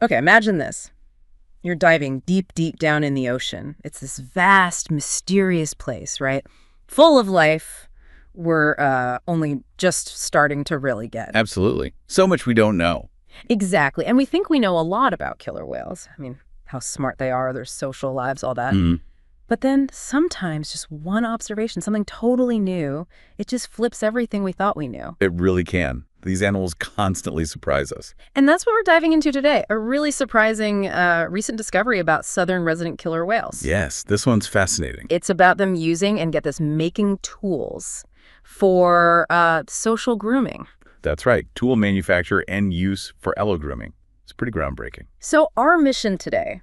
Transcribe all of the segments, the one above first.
Okay, imagine this. You're diving deep, deep down in the ocean. It's this vast, mysterious place, right? Full of life we're only just starting to really get. Absolutely. So much we don't know. Exactly. And we think we know a lot about killer whales. I mean, how smart they are, their social lives, all that. Mhm. But then sometimes just one observation, something totally new, it just flips everything we thought we knew. It really can. These animals constantly surprise us. And that's what we're diving into today, a really surprising recent discovery about southern resident killer whales. Yes, this one's fascinating. It's about them using, and get this, making tools for social grooming. That's right. Tool manufacture and use for grooming. It's pretty groundbreaking. So our mission today,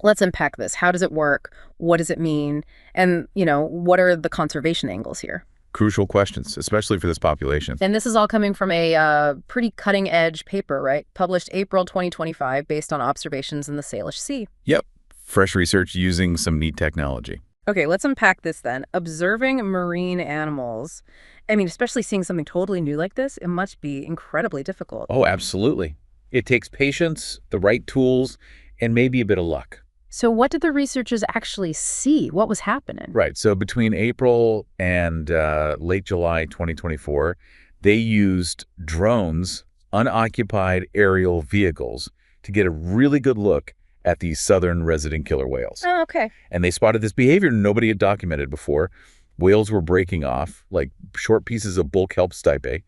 let's unpack this. How does it work? What does it mean? And, what are the conservation angles here? Crucial questions, especially for this population. And this is all coming from a pretty cutting-edge paper, right? Published April 2025, based on observations in the Salish Sea. Yep. Fresh research using some neat technology. Okay, let's unpack this then. Observing marine animals, I mean, especially seeing something totally new like this, it must be incredibly difficult. Oh, absolutely. It takes patience, the right tools, and maybe a bit of luck. So what did the researchers actually see? What was happening? Right. So between April and late July 2024, they used drones, unoccupied aerial vehicles, to get a really good look at these southern resident killer whales. Oh, okay. And they spotted this behavior nobody had documented before. Whales were breaking off, like short pieces of bull kelp stipe.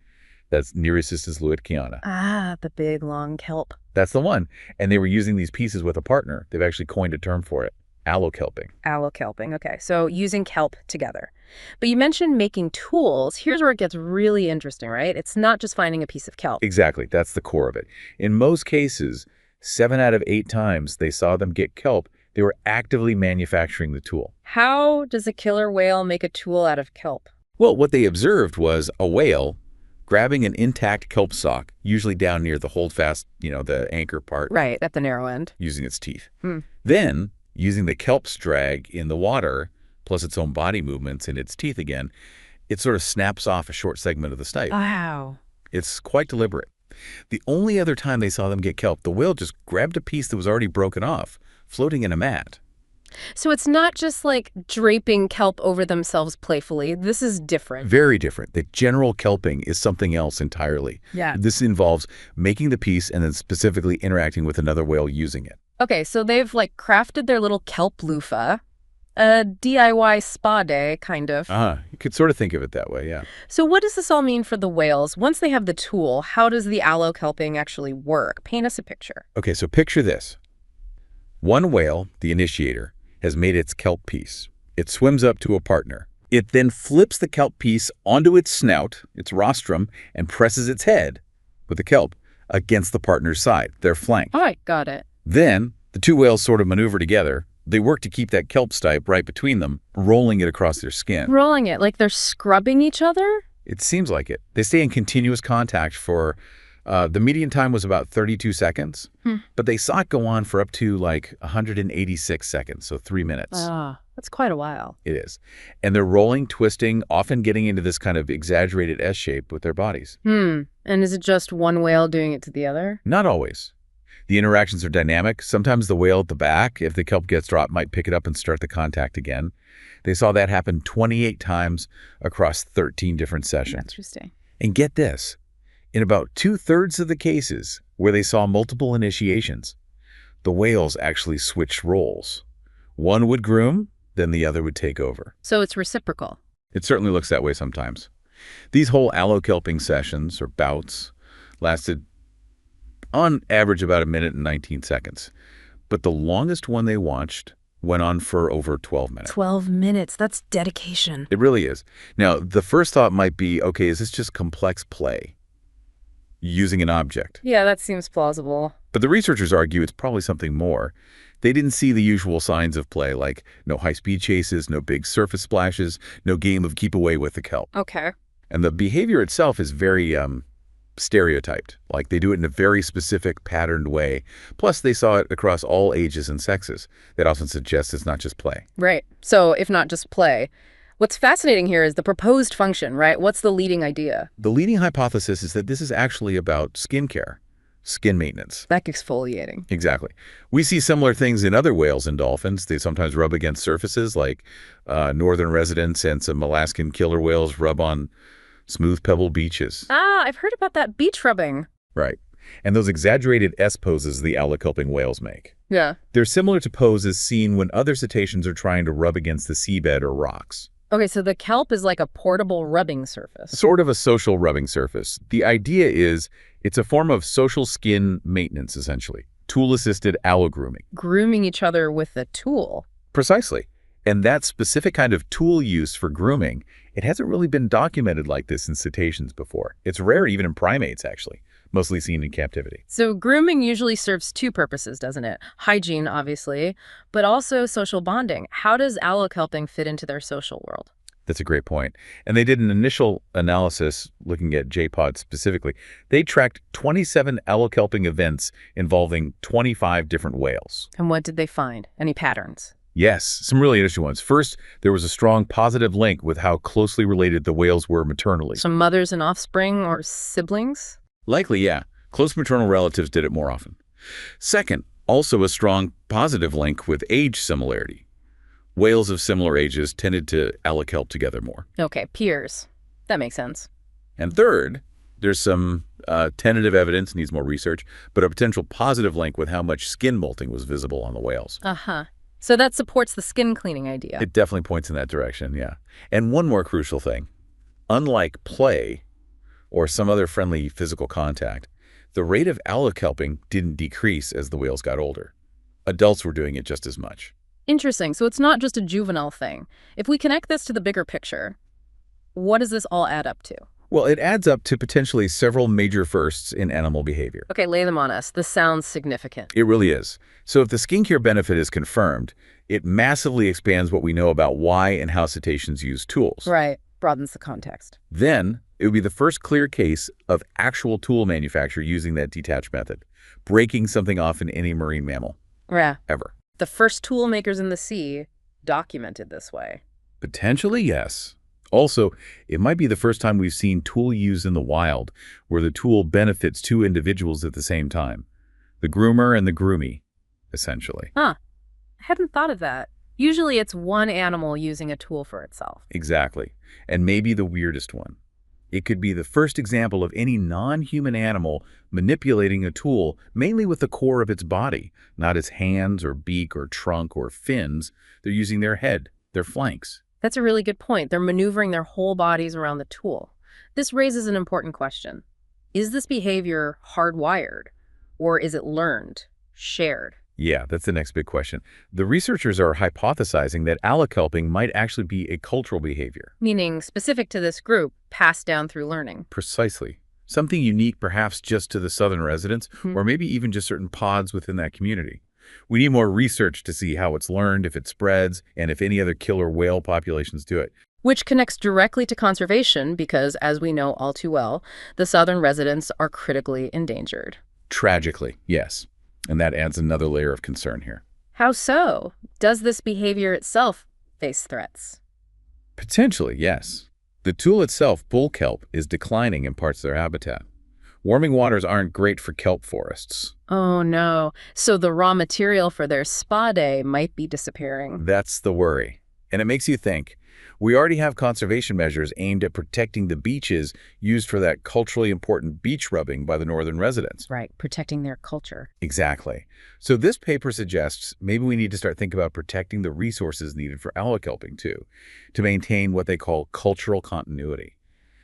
That's Nereusistis luitkiana. Ah, the big, long kelp. That's the one. And they were using these pieces with a partner. They've actually coined a term for it, allokelping. Allokelping, okay. So using kelp together. But you mentioned making tools. Here's where it gets really interesting, right? It's not just finding a piece of kelp. Exactly. That's the core of it. In most cases, 7 out of 8 times they saw them get kelp, they were actively manufacturing the tool. How does a killer whale make a tool out of kelp? Well, what they observed was a whale grabbing an intact kelp sock, usually down near the holdfast, the anchor part. Right, at the narrow end. Using its teeth. Then, using the kelp's drag in the water, plus its own body movements and its teeth again, it sort of snaps off a short segment of the stipe. Wow. It's quite deliberate. The only other time they saw them get kelp, the whale just grabbed a piece that was already broken off, floating in a mat. So it's not just like draping kelp over themselves playfully. This is different. Very different. The general kelping is something else entirely. Yeah. This involves making the piece and then specifically interacting with another whale using it. Okay, so they've crafted their little kelp loofah, a DIY spa day, kind of. You could sort of think of it that way, yeah. So what does this all mean for the whales? Once they have the tool, how does the allokelping actually work? Paint us a picture. Okay, so picture this. One whale, the initiator, has made its kelp piece. It swims up to a partner. It then flips the kelp piece onto its snout, its rostrum, and presses its head with the kelp against the partner's side, their flank. All right, got it. Then the two whales sort of maneuver together. They work to keep that kelp stipe right between them, rolling it across their skin. Rolling it, like they're scrubbing each other? It seems like it. They stay in continuous contact for, the median time was about 32 seconds, but they saw it go on for up to 186 seconds, so 3 minutes. Ah, that's quite a while. It is. And they're rolling, twisting, often getting into this kind of exaggerated S shape with their bodies. And is it just one whale doing it to the other? Not always. The interactions are dynamic. Sometimes the whale at the back, if the kelp gets dropped, might pick it up and start the contact again. They saw that happen 28 times across 13 different sessions. Interesting. And get this, in about 2/3 of the cases where they saw multiple initiations, the whales actually switched roles. One would groom, then the other would take over. So it's reciprocal. It certainly looks that way sometimes. These whole allokelping sessions, or bouts, lasted on average about 1 minute and 19 seconds. But the longest one they watched went on for over 12 minutes. 12 minutes, that's dedication. It really is. Now, the first thought might be, okay, is this just complex play using an object? Yeah, that seems plausible. But the researchers argue it's probably something more. They didn't see the usual signs of play, like no high-speed chases, no big surface splashes, no game of keep away with the kelp. Okay. And the behavior itself is very stereotyped. Like they do it in a very specific patterned way. Plus they saw it across all ages and sexes. That often suggests it's not just play. Right. So if not just play, what's fascinating here is the proposed function, right? What's the leading idea? The leading hypothesis is that this is actually about skincare. Skin maintenance. Like exfoliating. Exactly. We see similar things in other whales and dolphins. They sometimes rub against surfaces like northern residents and some Alaskan killer whales rub on smooth pebble beaches. Ah, I've heard about that beach rubbing. Right. And those exaggerated S poses the allokelping whales make. Yeah. They're similar to poses seen when other cetaceans are trying to rub against the seabed or rocks. Okay, so the kelp is like a portable rubbing surface. Sort of a social rubbing surface. The idea is it's a form of social skin maintenance, essentially. Tool-assisted allogrooming. Grooming each other with a tool. Precisely. And that specific kind of tool use for grooming, it hasn't really been documented like this in cetaceans before. It's rare even in primates, actually, mostly seen in captivity. So grooming usually serves two purposes, doesn't it? Hygiene, obviously, but also social bonding. How does allokelping fit into their social world? That's a great point. And they did an initial analysis looking at J-Pod specifically. They tracked 27 allokelping events involving 25 different whales. And what did they find? Any patterns? Yes, some really interesting ones. First, there was a strong positive link with how closely related the whales were maternally. Some mothers and offspring or siblings? Likely, yeah. Close maternal relatives did it more often. Second, also a strong positive link with age similarity. Whales of similar ages tended to allokelp together more. Okay, peers. That makes sense. And third, there's some tentative evidence, needs more research, but a potential positive link with how much skin molting was visible on the whales. Uh-huh. So that supports the skin cleaning idea. It definitely points in that direction, yeah. And one more crucial thing. Unlike play or some other friendly physical contact, the rate of allokelping didn't decrease as the whales got older. Adults were doing it just as much. Interesting. So it's not just a juvenile thing. If we connect this to the bigger picture, what does this all add up to? Well, it adds up to potentially several major firsts in animal behavior. Okay, lay them on us. This sounds significant. It really is. So if the skincare benefit is confirmed, it massively expands what we know about why and how cetaceans use tools. Right. Broadens the context. Then it would be the first clear case of actual tool manufacture using that detached method, breaking something off in any marine mammal. Yeah. Ever. The first tool makers in the sea documented this way. Potentially, yes. Also, it might be the first time we've seen tool used in the wild where the tool benefits two individuals at the same time. The groomer and the groomee, essentially. Huh. I hadn't thought of that. Usually it's one animal using a tool for itself. Exactly. And maybe the weirdest one. It could be the first example of any non-human animal manipulating a tool mainly with the core of its body, not its hands or beak or trunk or fins. They're using their head, their flanks. That's a really good point. They're maneuvering their whole bodies around the tool. This raises an important question. Is this behavior hardwired, or is it learned, shared? Yeah, that's the next big question. The researchers are hypothesizing that allokelping might actually be a cultural behavior. Meaning specific to this group, passed down through learning. Precisely. Something unique perhaps just to the southern residents, or maybe even just certain pods within that community. We need more research to see how it's learned, if it spreads, and if any other killer whale populations do it. Which connects directly to conservation because, as we know all too well, the southern residents are critically endangered. Tragically, yes. And that adds another layer of concern here. How so? Does this behavior itself face threats? Potentially, yes. The tool itself, bull kelp, is declining in parts of their habitat. Warming waters aren't great for kelp forests. Oh no. So the raw material for their spa day might be disappearing. That's the worry. And it makes you think, we already have conservation measures aimed at protecting the beaches used for that culturally important beach rubbing by the northern residents. Right, protecting their culture. Exactly. So this paper suggests maybe we need to start thinking about protecting the resources needed for allokelping too, to maintain what they call cultural continuity.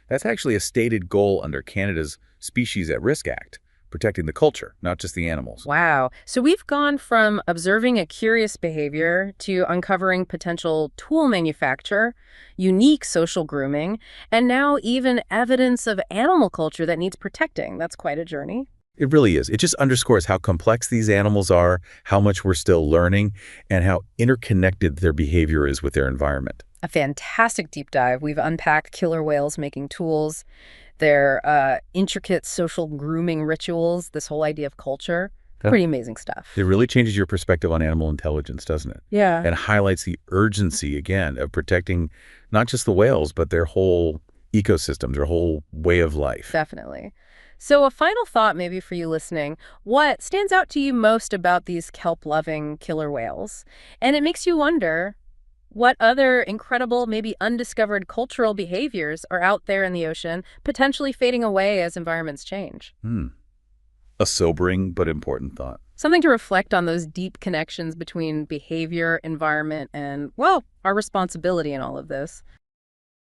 That's actually a stated goal under Canada's Species at Risk Act, protecting the culture, not just the animals. Wow. So we've gone from observing a curious behavior to uncovering potential tool manufacture, unique social grooming, and now even evidence of animal culture that needs protecting. That's quite a journey. It really is. It just underscores how complex these animals are, how much we're still learning, and how interconnected their behavior is with their environment. A fantastic deep dive. We've unpacked killer whales making tools, their intricate social grooming rituals, this whole idea of culture. Pretty amazing stuff. It really changes your perspective on animal intelligence, doesn't it? Yeah. And highlights the urgency, again, of protecting not just the whales, but their whole ecosystems, their whole way of life. Definitely. So, a final thought maybe for you listening. What stands out to you most about these kelp-loving killer whales? And it makes you wonder what other incredible, maybe undiscovered cultural behaviors are out there in the ocean, potentially fading away as environments change. Hmm. A sobering but important thought. Something to reflect on those deep connections between behavior, environment, and, well, our responsibility in all of this.